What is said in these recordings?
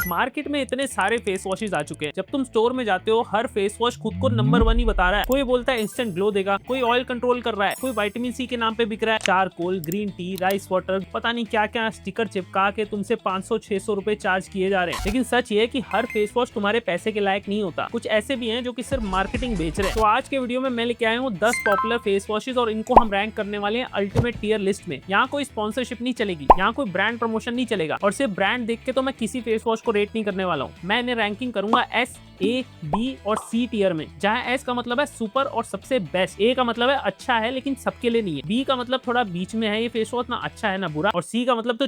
Market में इतने सारे फेस वॉशेज आ चुके हैं। जब तुम स्टोर में जाते हो हर फेस वॉश खुद को नंबर 1 ही बता रहा है। कोई बोलता है इंस्टेंट ग्लो देगा, कोई ऑयल कंट्रोल कर रहा है, कोई विटामिन सी के नाम पे बिक रहा है, charcoal, green tea, rice water, पता नहीं क्या क्या स्टिकर चिपका के तुमसे 500-600 रुपए चार्ज किए जा रहे हैं। लेकिन सच ये है कि हर फेस वॉश तुम्हारे पैसे के लायक नहीं होता। कुछ ऐसे भी हैं जो कि सिर्फ मार्केटिंग बेच रहे हैं। तो आज के वीडियो में मैं लेके आया हूँ 10 पॉपुलर फेस वॉशेज और इनको हम रैंक करने वाले हैं अल्टीमेट टियर लिस्ट में। यहाँ कोई स्पॉन्सरशिप नहीं चलेगी, यहाँ कोई ब्रांड प्रमोशन नहीं चलेगा और सिर्फ ब्रांड देख के तो मैं किसी फेस वॉश को रेट नहीं करने वाला हूँ। मैं इन्हें रैंकिंग करूंगा S, A, B और C टियर में, जहाँ S का मतलब है सुपर और सबसे बेस्ट, A का मतलब है अच्छा है लेकिन सबके लिए नहीं है, B का मतलब थोड़ा बीच में है, ये फेस वॉश ना अच्छा है ना बुरा, और C का मतलब तो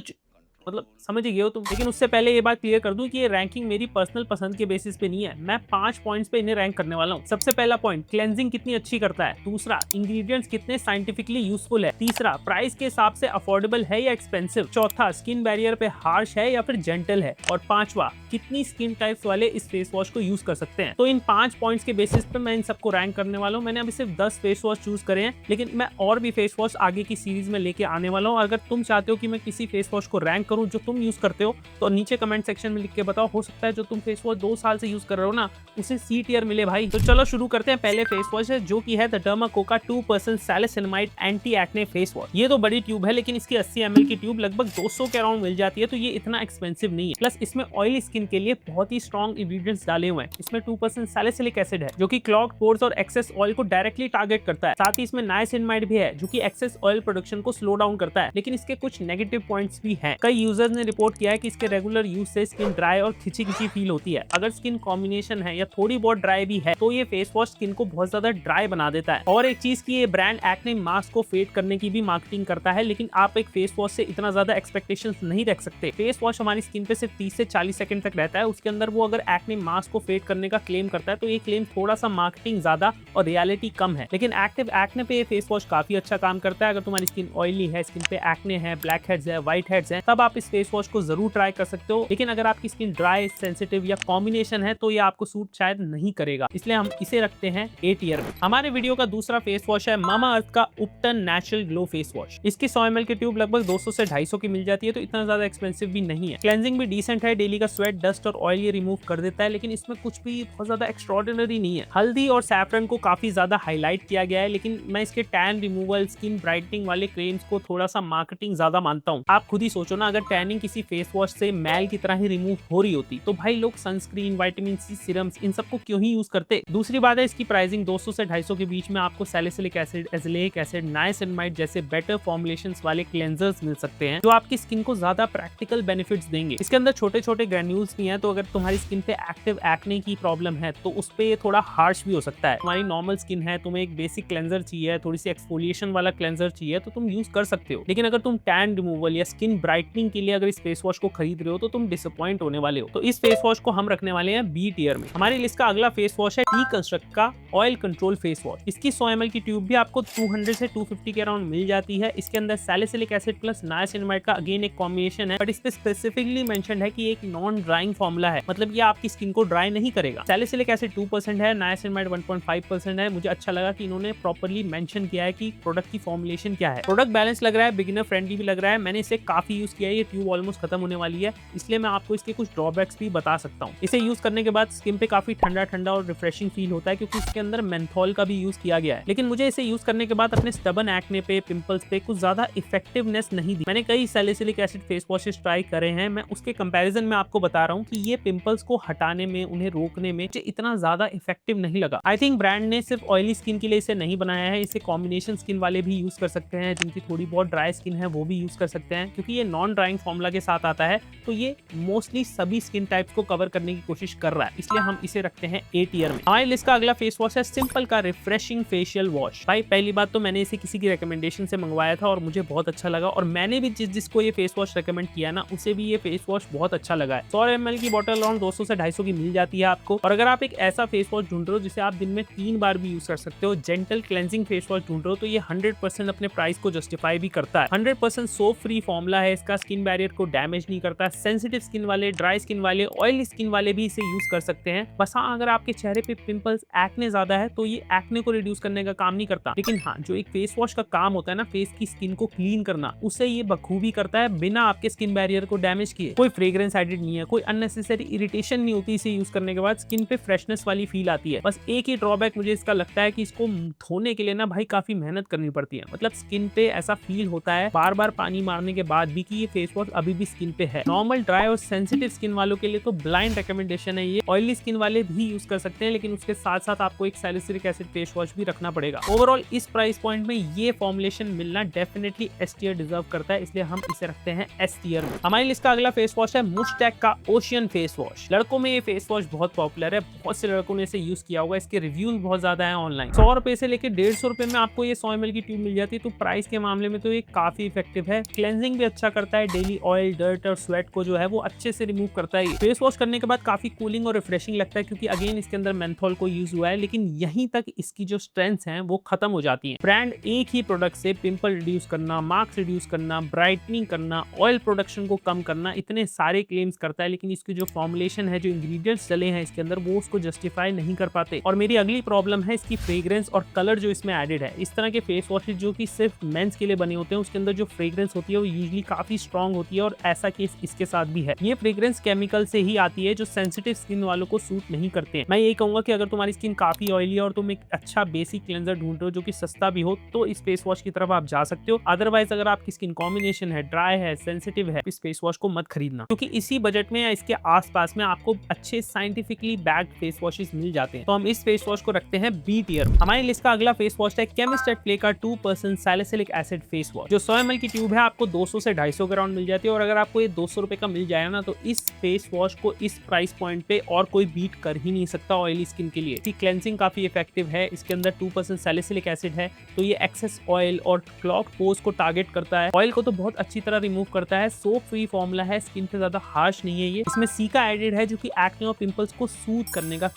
समझ ही गए हो तुम। लेकिन उससे पहले ये बात क्लियर कर दूं कि ये रैंकिंग मेरी पर्सनल पसंद के बेसिस पे नहीं है। मैं 5 पॉइंट्स पे इन्हें रैंक करने वाला हूँ। सबसे पहला पॉइंट, क्लेंजिंग कितनी अच्छी करता है। दूसरा, इंग्रेडिएंट्स कितने साइंटिफिकली यूजफुल है। तीसरा, प्राइस के हिसाब से अफोर्डेबल है या एक्सपेंसिव। चौथा, स्किन बैरियर पे हार्श है या फिर जेंटल है। और पांचवा, कितनी स्किन टाइप्स वाले इस फेस वॉश को यूज कर सकते हैं। तो इन 5 पॉइंट्स के बेसिस पे मैं इन सबको रैंक करने वाला हूँ। मैंने अभी सिर्फ 10 फेस वॉश चूज करे हैं, लेकिन मैं और भी फेस वॉश आगे की सीरीज में लेके आने वाला हूँ। अगर तुम चाहते हो कि मैं किसी फेस वॉश को रैंक करूँ जो तुम यूज करते हो तो नीचे कमेंट सेक्शन में लिख के बताओ। हो सकता है जो तुम फेस वॉश 2 साल से यूज कर रहे हो ना, उसे C टियर मिले भाई। तो चलो शुरू करते हैं। पहले फेस वॉश है जो कि है द डर्माकोका 2% salicylamide anti acne face wash. ये तो बड़ी ट्यूब है लेकिन इसकी 80 ml की ट्यूब लगभग 200 के अराउंड मिल जाती है, तो ये इतना एक्सपेंसिव नहीं है। प्लस इसमें ऑयली स्किन के लिए बहुत ही स्ट्रॉन्ग इंग्रेडिएंट्स डाले हुए हैं। इसमें 2% सैलिसिलिक एसिड है जो कि क्लॉग्ड पोर्स और एक्सेस ऑयल को डायरेक्टली टारगेट करता है। साथ ही इसमें नाइसिनमाइड भी है जो कि एक्सेस ऑयल प्रोडक्शन को स्लो डाउन करता है। लेकिन इसके कुछ नेगेटिव पॉइंट्स भी हैं। कई यूजर्स ने रिपोर्ट किया है कि इसके रेगुलर यूज से स्किन ड्राई और खिंची फील होती है। अगर स्किन कॉम्बिनेशन है या थोड़ी बहुत ड्राई भी है तो ये फेस वॉश स्किन को बहुत ज्यादा ड्राई बना देता है। और एक चीज की ये ब्रांड एक्ने मास्क को फेड करने की भी मार्केटिंग करता है, लेकिन आप एक फेस वॉश से इतना ज्यादा एक्सपेक्टेशंस नहीं रख सकते। फेस वॉश हमारी स्किन पे सिर्फ 30 से 40 सेकंड तक रहता है, उसके अंदर वो अगर एक्ने मास्क को फेड करने का क्लेम करता है तो ये क्लेम थोड़ा सा मार्केटिंग ज्यादा और रियलिटी कम है। लेकिन एक्टिव एक्ने पे ये फेस वॉश काफी अच्छा काम करता है। अगर तुम्हारी स्किन ऑयली है, स्किन पे एक्ने है, ब्लैक हेड्स है, व्हाइट हेड्स है, तब आप इस फेस वॉश को जरूर ट्राई कर सकते हो। लेकिन अगर आपकी स्किन ड्राई, सेंसिटिव या कॉम्बिनेशन है तो ये आपको सूट शायद नहीं करेगा, इसलिए हम इसे रखते हैं A टियर में। हमारे वीडियो का दूसरा फेस वॉश है मामा अर्थ का उपटन नेचुरल ग्लो फेस वॉश। इसकी 100 ml की ट्यूब लगभग 200 से 250 की मिल जाती है, तो इतना ज्यादा एक्सपेंसिव भी नहीं है। क्लेंजिंग भी डिसेंट है, डेली का स्वेट, डस्ट और ऑयल ये रिमूव कर देता है, लेकिन इसमें कुछ भी बहुत ज्यादा एक्स्ट्राऑर्डिनरी नहीं है। हल्दी और सैफरन को काफी ज्यादा हाईलाइट किया गया है, लेकिन मैं इसके टैन रिमूवल, स्किन ब्राइटनिंग वाले क्लेम्स को थोड़ा सा मार्केटिंग ज्यादा मानता हूँ। आप खुद ही सोचो ना, अगर टैनिंग किसी फेस वॉश से मैल की तरह ही रिमूव हो रही होती तो भाई लोग सनस्क्रीन, विटामिन सी सीरम्स, इन सबको क्यों ही यूज करते। दूसरी बात है इसकी प्राइसिंग 200 से 250 के बीच में आपको सैलिसिलिक एसिड, एज़िलिक एसिड, नाइसिनमाइड जैसे बेटर फॉर्मुलेशंस वाले क्लेंजर्स मिल सकते हैं जो आपकी स्किन को ज्यादा प्रैक्टिकल बेनिफिट्स देंगे। इसके अंदर छोटे छोटे ग्रैन्यूल्स भी हैं, तो अगर तुम्हारी स्किन पे एक्टिव एक्ने की प्रॉब्लम है तो उस पे थोड़ा हार्श भी हो सकता है। तुम्हारी नॉर्मल स्किन है, तुम्हें एक बेसिक क्लेंजर चाहिए, थोड़ी सी एक्सफोलिएशन वाला क्लेंजर चाहिए तो तुम यूज कर सकते हो। लेकिन अगर तुम टैन रिमूवल या स्किन ब्राइटनिंग के लिए अगर इस फेस वॉश को खरीद रहे हो तो तुम डिसअपॉइंट होने वाले हो। तो इस फेस वॉश को हम रखने वाले हैं B टियर में। हमारी लिस्ट का अगला फेस वॉश है टी कंस्ट्रक्ट का ऑयल कंट्रोल फेस वॉश। इसकी 100 ml की ट्यूब भी आपको 200 से 250 के अराउंड मिल जाती है। इसके अंदर सैलिसिलिक एसिड प्लस नाइसिनमाइड का अगेन एक कॉम्बिनेशन है, बट इस पे स्पेसिफिकली मेंशन्ड है कि एक नॉन ड्राइंग फॉर्मूला है, मतलब ये आपकी स्किन को ड्राई नहीं करेगा। सैलिसिलिक एसिड 2% है, नाइसिनमाइड 1.5% है। मुझे अच्छा लगा कि इन्होंने प्रॉपर्ली मेंशन किया है कि प्रोडक्ट की फॉर्मुलेशन क्या है। प्रोडक्ट बैलेंस लग रहा है, बिगिनर फ्रेंडली भी लग रहा है। मैंने इसे काफी यूज किया है, ये ट्यूब ऑलमोस्ट खत्म होने वाली है, इसलिए मैं आपको इसके कुछ ड्रॉबैक्स भी बता सकता हूँ। इसे यूज करने के बाद स्किन पे काफी ठंडा ठंडा और रिफ्रेशिंग फील होता है क्योंकि इसके अंदर मेंथॉल का भी यूज किया गया है। लेकिन मुझे इसे यूज करने के बाद अपने स्टबन एक्ने पे, पिंपल्स पे कुछ ज्यादा इफेक्टिवनेस नहीं दी। मैंने कई salicylic acid face washes try करे हैं, मैं उसके कंपैरिजन में आपको बता रहा हूँ कि ये पिंपल्स को हटाने में, उन्हें रोकने में मुझे इतना ज्यादा इफेक्टिव नहीं लगा। आई थिंक ब्रांड ने सिर्फ ऑयली स्किन के लिए इसे नहीं बनाया है, इसे कॉम्बिनेशन स्किन वाले भी यूज कर सकते हैं, जिनकी थोड़ी बहुत ड्राई स्किन है वो भी यूज कर सकते हैं। क्योंकि ये नॉन ड्राइंग फॉर्मूला के साथ आता है तो ये मोस्टली सभी स्किन टाइप्स को कवर करने की कोशिश कर रहा है, इसलिए हम इसे रखते हैं A टियर में। हमारी लिस्ट का अगला फेस वॉश है सिंपल का रिफ्रेशिंग फेशियल वॉश। भाई पहली बात तो मैंने इसे किसी की रिकमेंडेशन से मंगवाया था और मुझे बहुत अच्छा लगा, और मैंने भी जिसको ये फेस वॉश रिकमेंड किया ना उसे भी ये फेस वॉश बहुत अच्छा लगा है। 100 ml की बोतल अराउंड 200 से 250 की मिल जाती है आपको। और अगर आप एक ऐसा फेस वॉश ढूंढ रहे हो जिसे आप दिन में 3 बार भी यूज कर सकते हो, जेंटल क्लेंजिंग फेस वॉश ढूंढ रहे हो, तो ये 100% अपने प्राइस को जस्टिफाई भी करता है। 100% सोप फ्री फॉर्मूला है इसका, स्किन स्किन बैरियर को डैमेज नहीं करता। सेंसिटिव स्किन वाले, ड्राई स्किन वाले, ऑयली स्किन वाले भी इसे यूज कर सकते हैं। बस हाँ, अगर आपके चेहरे पे पिंपल्स, एक्ने ज्यादा है तो ये एक्ने को रिड्यूस करने का काम नहीं करता। लेकिन हाँ, जो एक फेस वॉश का काम होता है ना, फेस की स्किन को क्लीन करना, उसे ये बखूबी करता है बिना आपके स्किन बैरियर को डैमेज किए। कोई फ्रेग्रेंस एडिड नहीं है, कोई अननेसेसरी इरिटेशन नहीं होती इसे यूज करने के बाद। स्किन पे फ्रेशनेस वाली फील आती है। बस एक ही ड्रॉबैक मुझे इसका लगता है कि इसको धोने के लिए ना भाई काफी मेहनत करनी पड़ती है। मतलब स्किन पे ऐसा फील होता है बार बार पानी मारने के बाद भी कि ये फेस वॉश अभी भी स्किन पे है। नॉर्मल, ड्राई और सेंसिटिव स्किन वालों के लिए तो ब्लाइंड रिकमेंडेशन है ये। ऑयली स्किन वाले भी यूज कर सकते हैं, लेकिन उसके साथ साथ आपको एक सैलिसिलिक एसिड फेस वॉश भी रखना पड़ेगा। ओवरऑल इस प्राइस पॉइंट में ये फॉर्मुलेशन मिलना डेफिनेटली एस टियर डिजर्व करता है, इसलिए हम इसे रखते हैं एस टियर में। हमारी लिस्ट का अगला फेस वॉश है मुस्टैक का ओशियन फेस वॉश। लड़कों में ये फेस वॉश बहुत पॉपुलर है, बहुत से लड़कों ने इसे यूज किया होगा। इसके रिव्यूज बहुत ज्यादा है ऑनलाइन। 100 रुपए से लेकर 150 रुपए में आपको ये 100 ml की ट्यूब मिल जाती है, तो प्राइस के मामले में तो ये काफी इफेक्टिव है। क्लेंजिंग भी अच्छा करता है, डेली ऑयल, डर्ट और स्वेट को जो है वो अच्छे से रिमूव करता है। फेस वॉश करने के बाद काफी कूलिंग और रिफ्रेशिंग लगता है, क्योंकि अगेन इसके अंदर मेंथोल को यूज हुआ है। लेकिन यहीं तक इसकी जो स्ट्रेंथ्स हैं वो खत्म हो जाती हैं। ब्रांड एक ही प्रोडक्ट से पिंपल रिड्यूस करना, मार्क्स रिड्यूस करना, ब्राइटनिंग करना, ऑयल प्रोडक्शन को कम करना, इतने सारे क्लेम्स करता है, लेकिन इसकी जो फॉर्मुलेशन है, जो इंग्रेडिएंट्स डले हैं इसके अंदर, वो उसको जस्टिफाई नहीं कर पाते। और मेरी अगली प्रॉब्लम है इसकी फ्रेग्रेंस और कलर जो इसमें एडेड है। इस तरह के फेस वॉशेज जो कि सिर्फ मेंस के लिए बने होते हैं, उसके अंदर जो फ्रेग्रेंस होती है वो यूजुअली काफी स्ट्रॉन्ग होती है, और ऐसा केस इसके साथ भी है। ये फ्रेग्रेंस केमिकल से ही आती है, जो सेंसिटिव स्किन वालों को सूट नहीं करते हैं। मैं यही कहूंगा कि अगर तुम्हारी स्किन काफी ऑयली है और तुम एक अच्छा बेसिक क्लेंजर ढूंढ रहे हो जो कि सस्ता भी हो, तो इस फेस वॉश की तरफ आप जा सकते हो। अदरवाइज अगर आपकी स्किन कॉम्बिनेशन है, ड्राई है, सेंसिटिव है, इस फेस वॉश को मत खरीदना, क्योंकि इसी बजट में या इसके आसपास में आपको अच्छे साइंटिफिकली बैक्ड फेस वॉशेस मिल जाते हैं। तो हम इस फेस वॉश को रखते हैं बी टियर। हमारी लिस्ट का अगला फेस वॉश है केमिस्ट एट प्ले का 2% सैलिसिलिक एसिड फेस वॉश। जो 100 ml की ट्यूब है आपको 200 से 250 के अराउंड मिल जाती है, और अगर आपको ये 200 रुपए का मिल जाएगा ना, तो इस फेस वॉश को इस प्राइस पॉइंट पे और कोई बीट कर ही नहीं सकता ऑयली स्किन के लिए। इसकी क्लेंजिंग काफी इफेक्टिव है, इसके अंदर 2% सैलिसिलिक एसिड है, तो ये एक्सेस ऑयल और क्लॉग्ड पोर्स को टारगेट करता है। ऑयल को तो बहुत अच्छी तरह रिमूव करता है। सोप फ्री फॉर्मूला है, स्किन पे ज्यादा हार्श नहीं है ये। इसमें सीका एडेड है, जो कि एक्ने और पिंपल्स को सूद करने का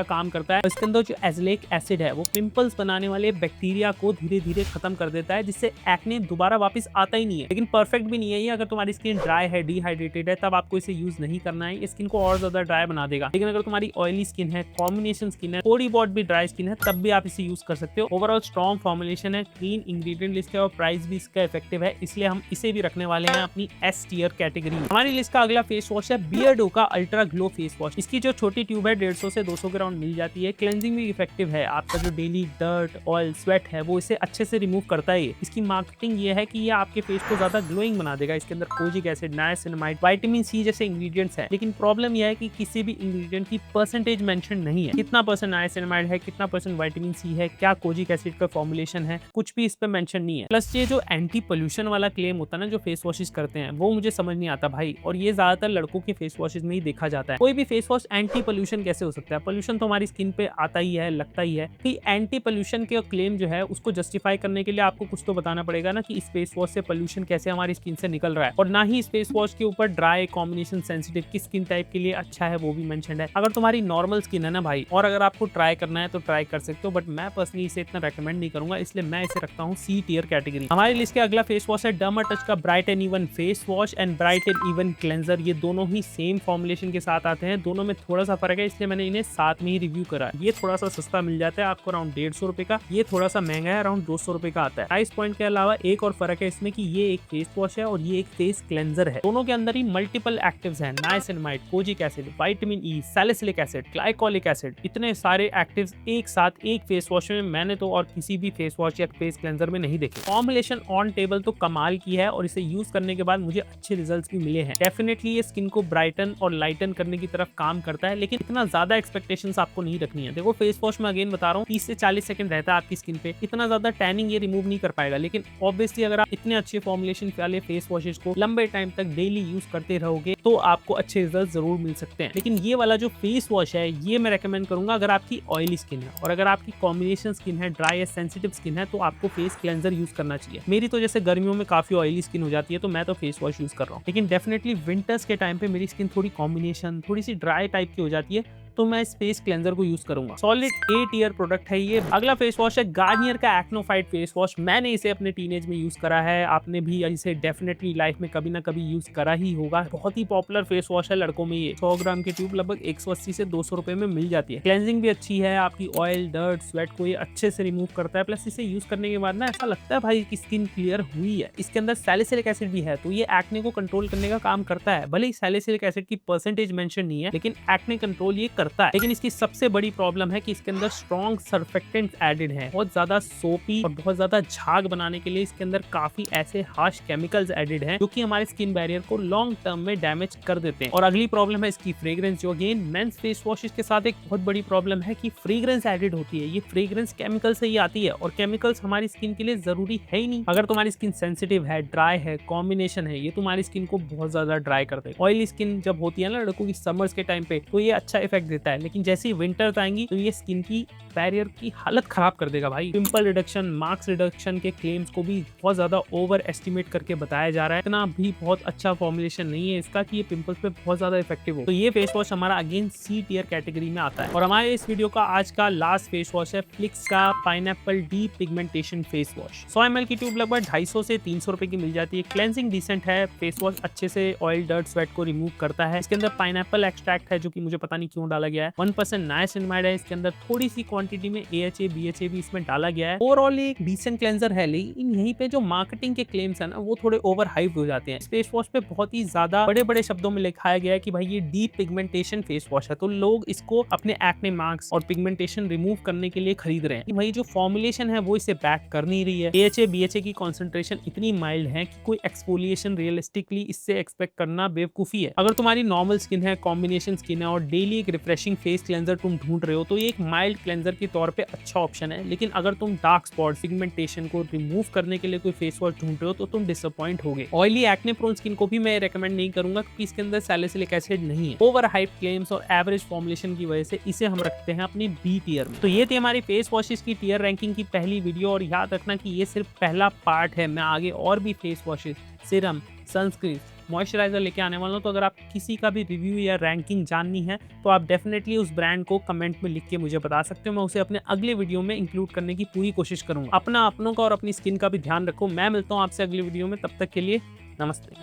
काम करता है। इसके अंदर जो एज़ोलिक एसिड है वो पिंपल्स बनाने वाले बैक्टीरिया को धीरे धीरे खत्म कर देता है, जिससे एक्ने दोबारा वापस आता ही नहीं है। लेकिन परफेक्ट भी नहीं है ये। अगर तुम्हारी स्किन ड्राई है, डिहाइड्रेटेड है, तब आपको इसे यूज नहीं करना है, स्किन को और ज्यादा ड्राई बना देगा। लेकिन अगर तुम्हारी ऑयली स्किन है, कॉम्बिनेशन स्किन है, थोड़ी बहुत भी ड्राई स्किन है, तब भी आप इसे यूज कर सकते हो। ओवरऑल स्ट्रॉन्ग फॉर्मुलेशन है, क्लीन इंग्रेडिएंट लिस्ट है, और प्राइस भी इसका इफेक्टिव है, इसलिए हम इसे भी रखने वाले हैं अपनी एस टियर कैटेगरी। हमारी लिस्ट का अगला फेस वॉश है बियर्डो का अल्ट्रा ग्लो फेस वॉश। इसकी जो छोटी ट्यूब है 150 से 200 के अराउंड मिल जाती है। क्लेंजिंग भी इफेक्टिव है, आपका जो डेली डर्ट, ऑयल, स्वेट है वो इसे अच्छे से रिमूव करता है। इसकी मार्केटिंग ये है कि ये आपके फेस को ज्यादा ग्लोइंग बना देगा। इसके अंदर kojic acid, niacinamide, vitamin C जैसे इंग्रेडिएंट्स हैं। लेकिन प्रॉब्लम यह है कि किसी भी इंग्रेडिएंट की परसेंटेज मेंशन नहीं है। कितना परसेंट नाइसिनामाइड है, कितना परसेंट विटामिन सी है, क्या कोजिक एसिड का फॉर्मुलेशन है, कुछ भी इस पे मेंशन नहीं है। प्लस ये जो एंटी पोल्यूशन वाला क्लेम होता है ना, जो फेस वॉशेस करते हैं, वो मुझे समझ नहीं आता भाई। और ये ज्यादातर लड़कों के फेस वॉशेस में ही देखा जाता है। कोई भी फेस वॉश एंटी पोल्यूशन कैसे हो सकता है? पोल्यूशन तो हमारी स्किन पे आता ही है, लगता ही है। कि एंटी पोल्यूशन के क्लेम जो है उसको जस्टिफाई करने के लिए आपको कुछ तो बताना पड़ेगा ना, कि इस फेस वॉश से पोल्यूशन कैसे हमारी स्किन से निकल रहा है। और ना ही इस फेस वॉश के ऊपर ड्राई, कॉम्बिनेशन, सेंसिटिव किस स्किन टाइप के लिए अच्छा है वो भी मेंशन्ड है। अगर तुम्हारी नॉर्मल स्किन है ना भाई, और अगर आपको ट्राई करना है तो ट्राई कर सकते हो, बट मैं पर्सनली इसे इतना रेकमेंड नहीं करूंगा, इसलिए मैं इसे रखता हूँ सी टियर कैटेगरी। हमारी लिस्ट के अगला फेस वॉश है डर्माटच का bright and even face wash and bright and even cleanser. ये दोनों ही सेम फॉर्मुलेशन के साथ आते हैं, दोनों में थोड़ा सा फर्क है, इसलिए मैंने इन्हें साथ में ही रिव्यू करा। ये थोड़ा सा सस्ता मिल जाता है आपको अराउंड 150 रुपए का, ये थोड़ा सा महंगा है, अराउंड 200 रुपए का आता है। प्राइस पॉइंट के अलावा एक और फर्क है इसमें कि ये एक फेस वॉश है और ये एक फेस क्लेंजर है। दोनों के अंदर ही मल्टीपल एक्टिव्स हैं, niacinamide, kojic acid, vitamin E, salicylic acid, glycolic acid, इतने सारे एक्टिव्स एक साथ एक फेस वॉश में मैंने तो और किसी भी फेस वॉश या फेस क्लेंजर में नहीं देखे। फॉर्मुलेशन ऑन टेबल तो कमाल की है, और इसे यूज करने के बाद मुझे अच्छे रिजल्ट्स भी मिले हैं। डेफिनेटली ये स्किन को ब्राइटन और लाइटन करने की तरफ काम करता है, लेकिन इतना ज्यादा एक्सपेक्टेशंस आपको नहीं रखनी है। देखो फेस वॉश में अगेन बता रहा हूँ 30 से 40 सेकंड रहता है आपकी स्किन पे, इतना ज्यादा टैनिंग ये रिमूव नहीं कर पाएगा। लेकिन ऑब्वियसली अगर आप इतने अच्छे फॉर्मुलेशन वाले फेस वॉशेस को लंबे टाइम तक डेली यूज करते रहोगे तो आपको अच्छे रिजल्ट जरूर मिल सकते हैं। लेकिन ये वाला जो फेस वॉश है ये मैं रेकमेंड करूंगा अगर आपकी ऑयली स्किन है, और अगर आपकी कॉम्बिनेशन स्किन है, ड्राई या सेंसिटिव स्किन है, तो आपको फेस क्लेंजर यूज करना चाहिए। मेरी तो जैसे गर्मियों में काफी ऑयली स्किन हो जाती है, तो मैं तो फेस वॉश यूज कर रहा हूँ। लेकिन डेफिनेटली विंटर्स के टाइम पे मेरी स्किन थोड़ी कॉम्बिनेशन, थोड़ी सी ड्राई टाइप की हो जाती है, तो मैं इस फेस क्लेंजर को यूज करूंगा। सॉलिड A टियर प्रोडक्ट है ये। अगला फेस वॉश है गार्नियर का एक्नो फाइट फेस वॉश। मैंने इसे अपने टीनेज में यूज करा है, आपने भी इसे डेफिनेटली लाइफ में कभी ना कभी यूज करा ही होगा। बहुत ही पॉपुलर फेस वॉश है लड़कों में। ये 100 ग्राम की ट्यूब लगभग 180 से 200 रुपए में मिल जाती है। क्लेंजिंग भी अच्छी है, आपकी ऑयल, डर्ट, स्वेट को ये अच्छे से रिमूव करता है। प्लस इसे यूज करने के बाद ना ऐसा लगता है भाई कि स्किन क्लियर हुई है। इसके अंदर सैलिसिलिक एसिड भी है, तो ये एक्ने को कंट्रोल करने का काम करता है। भले ही सैलिसिलिक एसिड की परसेंटेज मेंशन नहीं है, लेकिन एक्ने कंट्रोल ये करता है। लेकिन इसकी सबसे बड़ी प्रॉब्लम है कि इसके अंदर स्ट्रॉन्ग सर्फेक्टेंट एडेड है। बहुत ज्यादा सोपी और बहुत ज्यादा झाग बनाने के लिए इसके अंदर काफी ऐसे हार्श केमिकल्स एडेड हैं जो कि हमारे स्किन बैरियर को लॉन्ग टर्म में डैमेज कर देते हैं। और अगली प्रॉब्लम है इसकी फ्रेग्रेंस, जो अगेन मेंस फेस वॉशेस के साथ एक बहुत बड़ी प्रॉब्लम है कि फ्रेग्रेंस एडेड होती है। ये फ्रेग्रेंस केमिकल से ही आती है और केमिकल्स हमारी स्किन के लिए जरूरी है ही नहीं। अगर तुम्हारी स्किन सेंसिटिव है, ड्राई है, कॉम्बिनेशन है, ये तुम्हारी स्किन को बहुत ज्यादा ड्राई कर देगा। ऑयली स्किन जब होती है ना लड़कों की समर्स के टाइम पे, तो ये अच्छा इफेक्ट देता है, लेकिन जैसे ही विंटर्स आएंगी तो ये स्किन की बैरियर की हालत खराब कर देगा भाई। पिंपल रिडक्शन, मार्क्स रिडक्शन के क्लेम्स को भी बहुत ज्यादा ओवर एस्टिमेट करके बताया जा रहा है। इतना भी बहुत अच्छा फॉर्मुलेशन नहीं है इसका कि ये पिंपल्स पे बहुत ज्यादा इफेक्टिव हो। तो ये फेस वॉश हमारा अगेन C टियर कैटेगरी में आता है। और हमारे इस वीडियो का आज का लास्ट फेस वॉश है फ्लिक्स का pineapple deep pigmentation face wash. 100 ml की ट्यूब लगभग 250 से 300 रुपए की मिल जाती है। क्लेंजिंग डिसेंट है, फेस वॉश अच्छे से ऑयल, डर्ट, स्वेट को रिमूव करता है। इसके अंदर पाइनएप्पल एक्सट्रैक्ट है जो कि मुझे पता नहीं क्यों डाला गया है। 1% नाइसिनामाइड है। इसके अंदर थोड़ी सी क्वांटिटी में AHA, BHA भी इसमें डाला गया है। ओवरऑल एक डिसेंट क्लेंजर है, लेकिन यहीं पे जो मार्केटिंग के क्लेम्स है ना वो थोड़े ओवर हाइप हो जाते हैं। इस फेस वॉश पे बहुत ही ज्यादा बड़े बड़े शब्दों में लिखाया गया है कि भाई ये डीप पिगमेंटेशन फेस वॉश है, तो लोग इसको अपने एक्ने मार्क्स और पिगमेंटेशन रिमूव करने के लिए खरीद रहे हैं। भाई जो फॉर्मुलेशन है वो इसे बैक कर नहीं रही है। AHA, BHA की कॉन्सेंट्रेशन इतनी माइल्ड है कि कोई एक्सफोलिएशन रियलिस्टिकली इससे एक्सपेक्ट करना बेवकूफी है। अगर तुम्हारी नॉर्मल स्किन है, कॉम्बिनेशन स्किन है और डेली एक रिफ्रेशिंग फेस क्लेंजर तुम ढूंढ रहे हो, तो ये एक माइल्ड क्लेंजर के तौर पे अच्छा ऑप्शन है। लेकिन अगर तुम डार्क स्पॉट, पिगमेंटेशन को रिमूव करने के लिए कोई फेस वॉश ढूंढ रहे हो तो तुम डिसअपॉइंट होगे। ऑयली एक्ने प्रोन स्किन को भी मैं रेकमेंड नहीं करूंगा क्योंकि इसके अंदर सैलिसिलिक एसिड नहीं है। ओवर हाइप क्लेम्स और एवरेज फॉर्मुलेशन की वजह से इसे हम रखते हैं अपनी B टियर में। तो ये थी हमारी फेस वॉशेस की टियर रैंकिंग की पहली वीडियो। और याद रखना कि ये सिर्फ पहला पार्ट है, मैं आगे और भी face washes, serum, sunscreen, moisturiser लेके आने वाला हूं। तो अगर आप किसी का भी रिव्यू या रैंकिंग जाननी है तो आप डेफिनेटली उस ब्रांड को कमेंट में लिख के मुझे बता सकते हो। मैं उसे अपने अगले वीडियो में इंक्लूड करने की पूरी कोशिश करूंगा। अपनों का और अपनी स्किन का भी ध्यान रखो। मैं मिलता हूं आपसे अगली वीडियो में, तब तक के लिए नमस्ते।